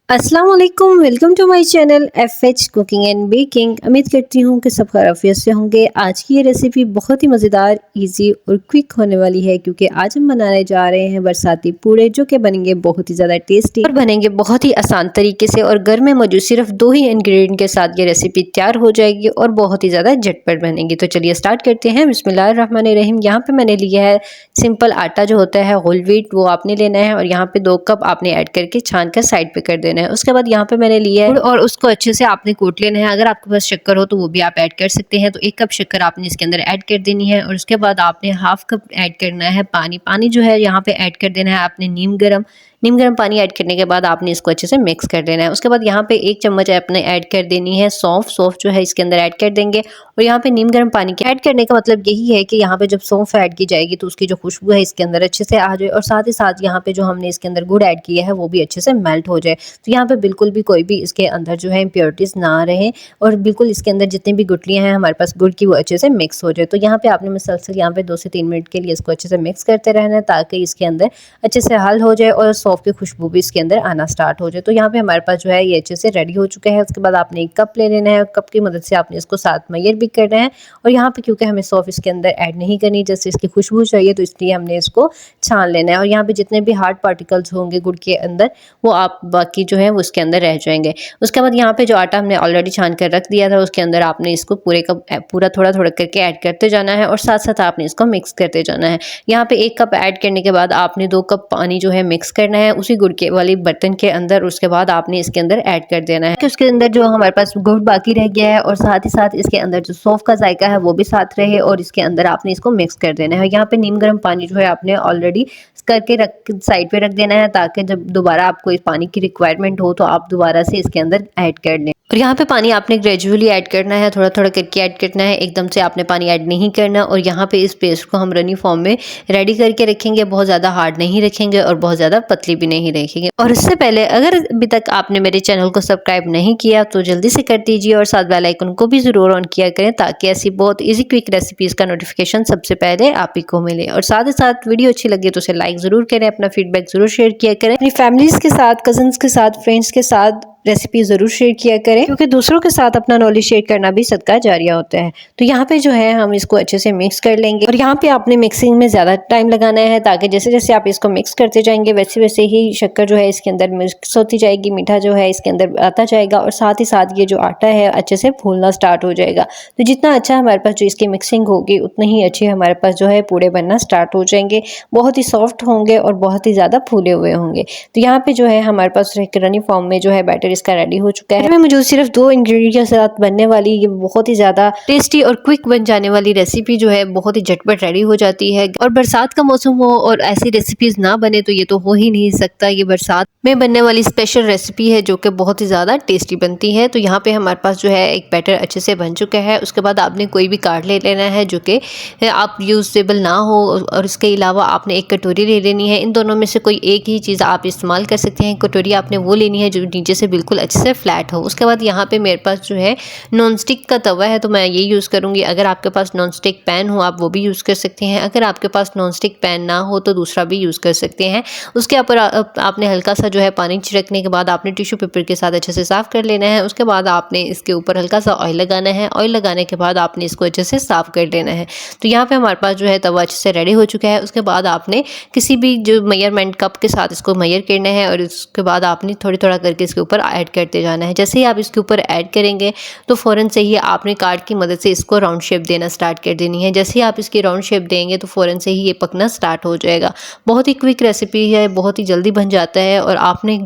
अस्सलाम वालेकुम, welcome to my channel FH cooking and baking. उम्मीद करती हूँ कि सब खैरियत से होंगे। आज की ये रेसिपी बहुत ही मज़ेदार, इजी और क्विक होने वाली है क्योंकि आज हम बनाने जा रहे हैं बरसाती पूड़े जो कि बनेंगे बहुत ही ज़्यादा टेस्टी और बनेंगे बहुत ही आसान तरीके से और घर में मौजूद सिर्फ 2 ही इंग्रेडिएंट के साथ ये रेसिपी तैयार हो जाएगी और बहुत ही ज़्यादा झटपट बनेगी। तो चलिए स्टार्ट करते हैं। बिस्मिल्लाहिर्रहमानिर्रहीम। यहाँ पे मैंने लिया है सिंपल आटा जो होता है होल व्हीट, वो आपने लेना है और यहाँ पे 2 कप आपने ऐड करके छान कर साइड पे कर देना है। उसके बाद यहाँ पे मैंने लिया है गुड़ और उसको अच्छे से आपने कूट लेना है। अगर आपके पास शक्कर हो तो वो भी आप ऐड कर सकते हैं। तो 1 कप शक्कर आपने इसके अंदर ऐड कर देनी है और उसके बाद आपने हाफ कप ऐड करना है पानी। पानी जो है यहाँ पे ऐड कर देना है आपने नीम गर्म पानी ऐड करने के बाद आपने इसको अच्छे से मिक्स कर देना है। उसके बाद यहाँ पे 1 चम्मच आपने ऐड कर देनी है सौंफ। सौंफ जो है इसके अंदर ऐड कर देंगे और यहाँ पे नीम गर्म पानी के ऐड करने का मतलब यही है कि यहाँ पे जब सौंफ ऐड की जाएगी तो उसकी जो खुशबू है इसके अंदर अच्छे से आ जाए और साथ ही साथ यहाँ पे जो हमने इसके अंदर गुड़ ऐड किया है वो भी अच्छे से मेल्ट हो जाए। तो यहाँ पे बिल्कुल भी कोई भी इसके अंदर जो है इम्प्योरिटीज ना रहे और बिल्कुल इसके अंदर जितनी भी गुठलियाँ हैं हमारे पास गुड़ की वो अच्छे से मिक्स हो जाए। तो यहाँ पे आपने मुसलसल यहाँ पे 2 से 3 मिनट के लिए इसको अच्छे से मिक्स करते रहना है ताकि इसके अंदर अच्छे से हल हो जाए और सौंफ की खुशबू भी इसके अंदर आना स्टार्ट हो जाए। तो यहाँ पे हमारे पास जो है ये अच्छे से रेडी हो चुका है। उसके बाद आपने 1 कप ले लेना है और कप की मदद से आपने इसको साथ मैयर भी करना है और यहाँ पे क्योंकि हमें सौंफ इसके अंदर ऐड नहीं करनी, जैसे इसकी खुशबू चाहिए तो इसलिए हमने इसको छान लेना है और यहाँ पे जितने भी हार्ड पार्टिकल्स होंगे गुड़ के अंदर वो आप बाकी जो है वो उसके अंदर रह जाएंगे। उसके बाद यहाँ पे जो आटा हमने ऑलरेडी छान कर रख दिया था उसके अंदर आपने इसको पूरा थोड़ा थोड़ा करके ऐड करते जाना है और साथ साथ आपने इसको मिक्स करते जाना है। यहाँ पे 1 कप ऐड करने के बाद आपने 2 कप पानी जो है मिक्स करना है उसी गुड़ के वाली बर्तन के अंदर। उसके बाद आपने इसके अंदर ऐड कर देना है कि उसके अंदर जो हमारे पास गुड़ बाकी रह गया है और साथ ही साथ इसके अंदर जो सौंफ का जायका है वो भी साथ रहे और इसके अंदर आपने इसको मिक्स कर देना है। यहाँ पे नीम गर्म पानी जो है आपने ऑलरेडी करके रख साइड पे रख देना है ताकि जब दोबारा आपको इस पानी की रिक्वायरमेंट हो तो आप दोबारा से इसके अंदर ऐड कर लें। और यहाँ पे पानी आपने ग्रेजुअली ऐड करना है, थोड़ा थोड़ा करके ऐड करना है, एकदम से आपने पानी ऐड नहीं करना। और यहाँ पे इस पेस्ट को हम रनी फॉर्म में रेडी करके रखेंगे, बहुत ज़्यादा हार्ड नहीं रखेंगे और बहुत ज़्यादा पतली भी नहीं रखेंगे। और इससे पहले अगर अभी तक आपने मेरे चैनल को सब्सक्राइब नहीं किया तो जल्दी से कर दीजिए और साथ बेल आइकन को भी ज़रूर ऑन किया करें ताकि ऐसी बहुत ईजी क्विक रेसिपीज़ का नोटिफिकेशन सबसे पहले आप ही को मिले। और साथ ही साथ वीडियो अच्छी लगे तो उसे लाइक ज़रूर करें, अपना फीडबैक ज़रूर शेयर किया करें, अपनी फैमिलीज़ के साथ, कजन्स के साथ, फ्रेंड्स के साथ रेसिपी ज़रूर शेयर किया करें क्योंकि दूसरों के साथ अपना नॉलेज शेयर करना भी सदका जारिया होता है। तो यहाँ पे जो है हम इसको अच्छे से मिक्स कर लेंगे और यहाँ पे आपने मिक्सिंग में ज़्यादा टाइम लगाना है ताकि जैसे जैसे आप इसको मिक्स करते जाएंगे वैसे वैसे ही शक्कर जो है इसके अंदर मिक्स होती जाएगी, मीठा जो है इसके अंदर आता जाएगा और साथ ही साथ ये जो आटा है अच्छे से फूलना स्टार्ट हो जाएगा। तो जितना अच्छा हमारे पास जो इसकी मिक्सिंग होगी उतनी ही अच्छे हमारे पास जो है पूड़े बनना स्टार्ट हो जाएंगे, बहुत ही सॉफ्ट होंगे और बहुत ही ज़्यादा फूले हुए होंगे। तो यहाँ पे जो है हमारे पास रनी फॉर्म में जो है बैटर इसका रेडी हो चुका है। मुझे सिर्फ 2 इंग्रेडिएंट के साथ बनने वाली ये बहुत ही ज्यादा टेस्टी और क्विक बन जाने वाली रेसिपी जो है बहुत ही झटपट रेडी हो जाती है। और बरसात का मौसम हो और ऐसी रेसिपीज ना बने तो ये तो हो ही नहीं सकता। ये बरसात में बनने वाली स्पेशल रेसिपी है जो कि बहुत ही ज्यादा टेस्टी बनती है। तो यहाँ पे हमारे पास जो है एक बैटर अच्छे से बन चुका है। उसके बाद आपने कोई भी कार्ड ले लेना है जो कि आप यूजेबल ना हो और इसके अलावा आपने एक कटोरी ले लेनी है। इन दोनों में से कोई एक ही चीज़ आप इस्तेमाल कर सकते हैं। कटोरी आपने वो लेनी है जो नीचे से बिल्कुल अच्छे से फ्लैट हो। उसके बाद यहाँ पे मेरे पास जो है नॉन स्टिक का तवा है तो मैं ये यूज़ करूँगी। अगर आपके पास नॉन स्टिक पैन हो आप वो भी यूज़ कर सकते हैं। अगर आपके पास नॉन स्टिक पैन ना हो तो दूसरा भी यूज़ कर सकते हैं। उसके ऊपर आपने हल्का सा जो है पानी छिड़कने के बाद आपने टिश्यू पेपर के साथ अच्छे से साफ़ कर लेना है। उसके बाद आपने इसके ऊपर हल्का सा ऑयल लगाना है। ऑयल लगाने के बाद आपने इसको अच्छे से साफ़ कर लेना है। तो यहाँ पे हमारे पास जो है तवा अच्छे से रेडी हो चुका है। उसके बाद आपने किसी भी जो मेजरमेंट कप के साथ इसको मेजर करना है और उसके बाद आपने थोड़ी थोड़ा करके इसके ऊपर ऐड करते जाना है। जैसे ही आप इसके ऊपर ऐड करेंगे तो फ़ौरन से ही आपने कार्ड की मदद से इसको राउंड शेप देना स्टार्ट कर देनी है। जैसे ही आप इसकी राउंड शेप देंगे तो फ़ौरन से ही ये पकना स्टार्ट हो जाएगा। बहुत ही क्विक रेसिपी है, बहुत ही जल्दी बन जाता है। और आपने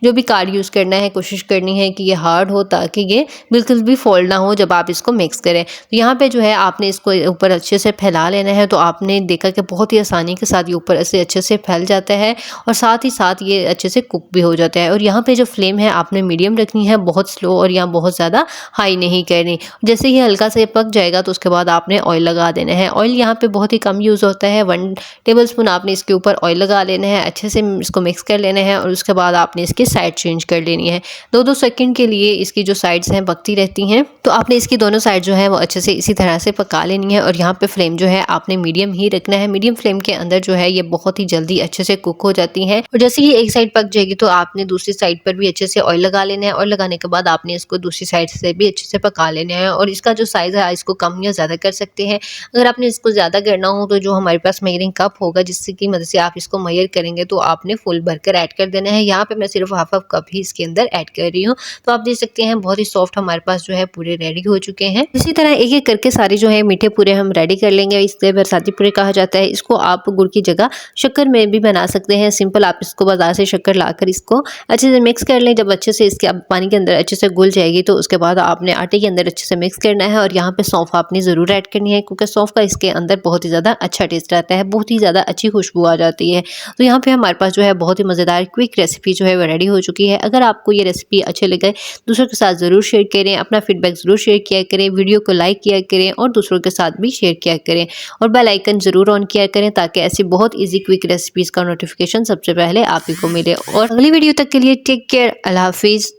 जो भी कार्ड यूज़ करना है कोशिश करनी है कि ये हार्ड हो ताकि ये बिल्कुल भी फोल्ड ना हो जब आप इसको मिक्स करें। तो यहाँ पे जो है आपने इसको ऊपर अच्छे से फैला लेना है। तो आपने देखा कि बहुत ही आसानी के साथ ये ऊपर ऐसे अच्छे से फैल जाता है और साथ ही साथ ये अच्छे से कुक भी हो जाता है। और यहाँ पे जो फ्लेम है आपने मीडियम रखनी है, बहुत स्लो और या बहुत ज़्यादा हाई नहीं करनी। जैसे ही हल्का से पक जाएगा तो उसके बाद आपने ऑयल लगा देना है। ऑयल यहाँ पे बहुत ही कम यूज़ होता है, 1 टेबलस्पून आपने इसके ऊपर ऑयल लगा लेना है, अच्छे से इसको मिक्स कर लेना है और उसके बाद आपने इसकी साइड चेंज कर लेनी है। 2-2 सेकंड के लिए इसकी जो साइड्स हैं पकती रहती हैं, तो आपने इसकी दोनों साइड जो है वो अच्छे से इसी तरह से पका लेनी है। और यहाँ पे फ्लेम जो है आपने मीडियम ही रखना है। मीडियम फ्लेम के अंदर जो है ये बहुत ही जल्दी अच्छे से कुक हो जाती हैं। और जैसे ही एक साइड पक जाएगी तो आपने दूसरी साइड पर भी अच्छे से ऑयल लगा लेना है और लगाने के बाद आपने इसको दूसरी साइड से भी अच्छे से पका लेना है। और इसका जो साइज़ है इसको कम या ज़्यादा कर सकते हैं। अगर आपने इसको ज़्यादा करना हो तो जो हमारे पास मेजरिंग कप होगा जिससे की मदद से आप इसको मेजर करेंगे तो आपने फुल भरकर ऐड कर देना है। यहाँ पे मैं सिर्फ हाफ कप ही इसके अंदर ऐड कर रही हूँ। तो आप देख सकते हैं बहुत ही सॉफ्ट हमारे पास जो है पूरे रेडी हो चुके हैं। इसी तरह एक एक करके सारे जो है मीठे पूरे हम रेडी कर लेंगे। इससे बरसाती पूरे कहा जाता है। इसको आप गुड़ की जगह शक्कर में भी बना सकते हैं। सिंपल आप इसको बाजार से शक्कर लाकर इसको अच्छे से मिक्स कर लें। जब अच्छे से इसके अब पानी के अंदर अच्छे से घुल जाएगी तो उसके बाद आपने आटे के अंदर अच्छे से मिक्स करना है। और यहाँ पे सौंफ आपने ज़रूर ऐड करनी है क्योंकि सौंफ का इसके अंदर बहुत ही ज़्यादा अच्छा टेस्ट आता है, बहुत ही ज़्यादा अच्छी खुशबू आ जाती है। तो यहाँ पे हमारे पास जो है बहुत ही मज़ेदार क्विक रेसिपी जो है वो रेडी हो चुकी है। अगर आपको ये रेसिपी अच्छे लगे दूसरों के साथ ज़रूर शेयर करें, अपना फीडबैक ज़रूर शेयर किया करें, वीडियो को लाइक किया करें और दूसरों के साथ भी शेयर किया करें और बेल आइकन ज़रूर ऑन किया करें ताकि ऐसी बहुत ईजी क्विक रेसिपीज़ का नोटिफिकेशन सबसे पहले आप ही को मिले। और अगली वीडियो तक के लिए टेक केयर, अल्लाह हाफिज़।